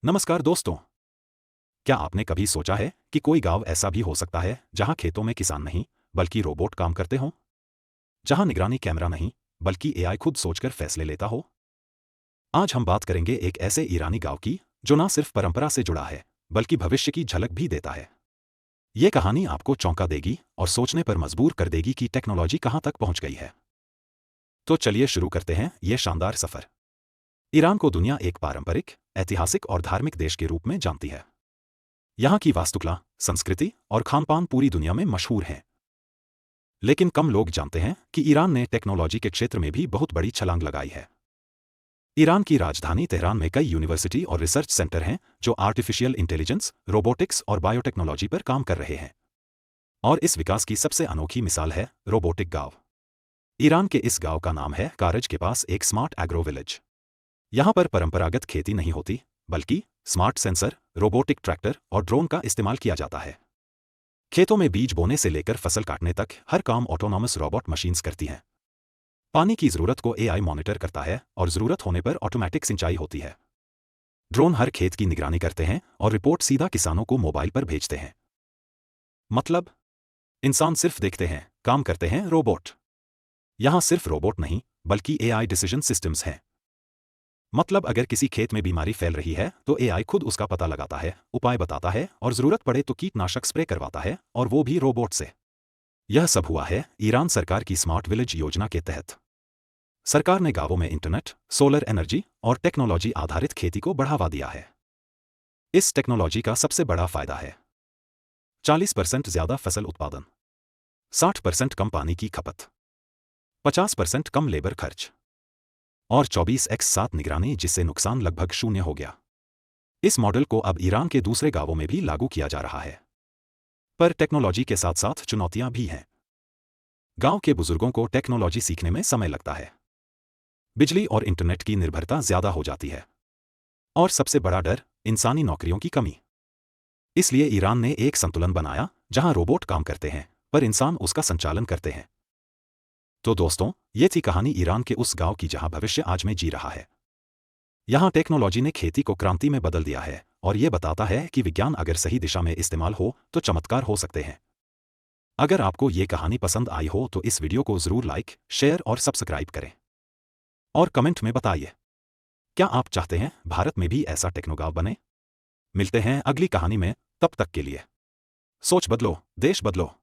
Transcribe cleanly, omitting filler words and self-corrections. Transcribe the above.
नमस्कार दोस्तों। क्या आपने कभी सोचा है कि कोई गांव ऐसा भी हो सकता है जहां खेतों में किसान नहीं बल्कि रोबोट काम करते हों? जहां निगरानी कैमरा नहीं बल्कि एआई खुद सोचकर फैसले लेता हो? आज हम बात करेंगे एक ऐसे ईरानी गांव की जो ना सिर्फ परंपरा से जुड़ा है बल्कि भविष्य की झलक भी देता है। ये कहानी आपको चौंका देगी और सोचने पर मजबूर कर देगी कि टेक्नोलॉजी कहां तक पहुंच गई है। तो चलिए शुरू करते हैं ये शानदार सफर। ईरान को दुनिया एक पारंपरिक, ऐतिहासिक और धार्मिक देश के रूप में जानती है। यहाँ की वास्तुकला, संस्कृति और खानपान पूरी दुनिया में मशहूर हैं। लेकिन कम लोग जानते हैं कि ईरान ने टेक्नोलॉजी के क्षेत्र में भी बहुत बड़ी छलांग लगाई है। ईरान की राजधानी तेहरान में कई यूनिवर्सिटी और रिसर्च सेंटर हैं जो आर्टिफिशियल इंटेलिजेंस, रोबोटिक्स और बायोटेक्नोलॉजी पर काम कर रहे हैं। और इस विकास की सबसे अनोखी मिसाल है रोबोटिक गांव। ईरान के इस गांव का नाम है कारज के पास एक स्मार्ट एग्रो विलेज। यहाँ पर परंपरागत खेती नहीं होती बल्कि स्मार्ट सेंसर, रोबोटिक ट्रैक्टर और ड्रोन का इस्तेमाल किया जाता है। खेतों में बीज बोने से लेकर फसल काटने तक हर काम ऑटोनॉमस रोबोट मशीन्स करती हैं। पानी की जरूरत को एआई मॉनिटर करता है और जरूरत होने पर ऑटोमेटिक सिंचाई होती है। ड्रोन हर खेत की निगरानी करते हैं और रिपोर्ट सीधा किसानों को मोबाइल पर भेजते हैं। मतलब, इंसान सिर्फ देखते हैं, काम करते हैं रोबोट। यहाँ सिर्फ रोबोट नहीं बल्कि एआई डिसीजन सिस्टम्स हैं। मतलब अगर किसी खेत में बीमारी फैल रही है तो एआई खुद उसका पता लगाता है, उपाय बताता है और जरूरत पड़े तो कीटनाशक स्प्रे करवाता है, और वो भी रोबोट से। यह सब हुआ है ईरान सरकार की स्मार्ट विलेज योजना के तहत। सरकार ने गांवों में इंटरनेट, सोलर एनर्जी और टेक्नोलॉजी आधारित खेती को बढ़ावा दिया है। इस टेक्नोलॉजी का सबसे बड़ा फायदा है 40% ज्यादा फसल उत्पादन, 60% कम पानी की खपत, 50% कम लेबर खर्च और 24x7 निगरानी, जिससे नुकसान लगभग शून्य हो गया। इस मॉडल को अब ईरान के दूसरे गांवों में भी लागू किया जा रहा है। पर टेक्नोलॉजी के साथ साथ चुनौतियां भी हैं। गांव के बुजुर्गों को टेक्नोलॉजी सीखने में समय लगता है। बिजली और इंटरनेट की निर्भरता ज्यादा हो जाती है। और सबसे बड़ा डर, इंसानी नौकरियों की कमी। इसलिए ईरान ने एक संतुलन बनाया जहां रोबोट काम करते हैं पर इंसान उसका संचालन करते हैं। तो दोस्तों, ये थी कहानी ईरान के उस गांव की जहां भविष्य आज में जी रहा है। यहाँ टेक्नोलॉजी ने खेती को क्रांति में बदल दिया है और ये बताता है कि विज्ञान अगर सही दिशा में इस्तेमाल हो तो चमत्कार हो सकते हैं। अगर आपको ये कहानी पसंद आई हो तो इस वीडियो को जरूर लाइक, शेयर और सब्सक्राइब करें। और कमेंट में बताइए, क्या आप चाहते हैं भारत में भी ऐसा टेक्नोगांव बने? मिलते हैं अगली कहानी में, तब तक के लिए सोच बदलो, देश बदलो।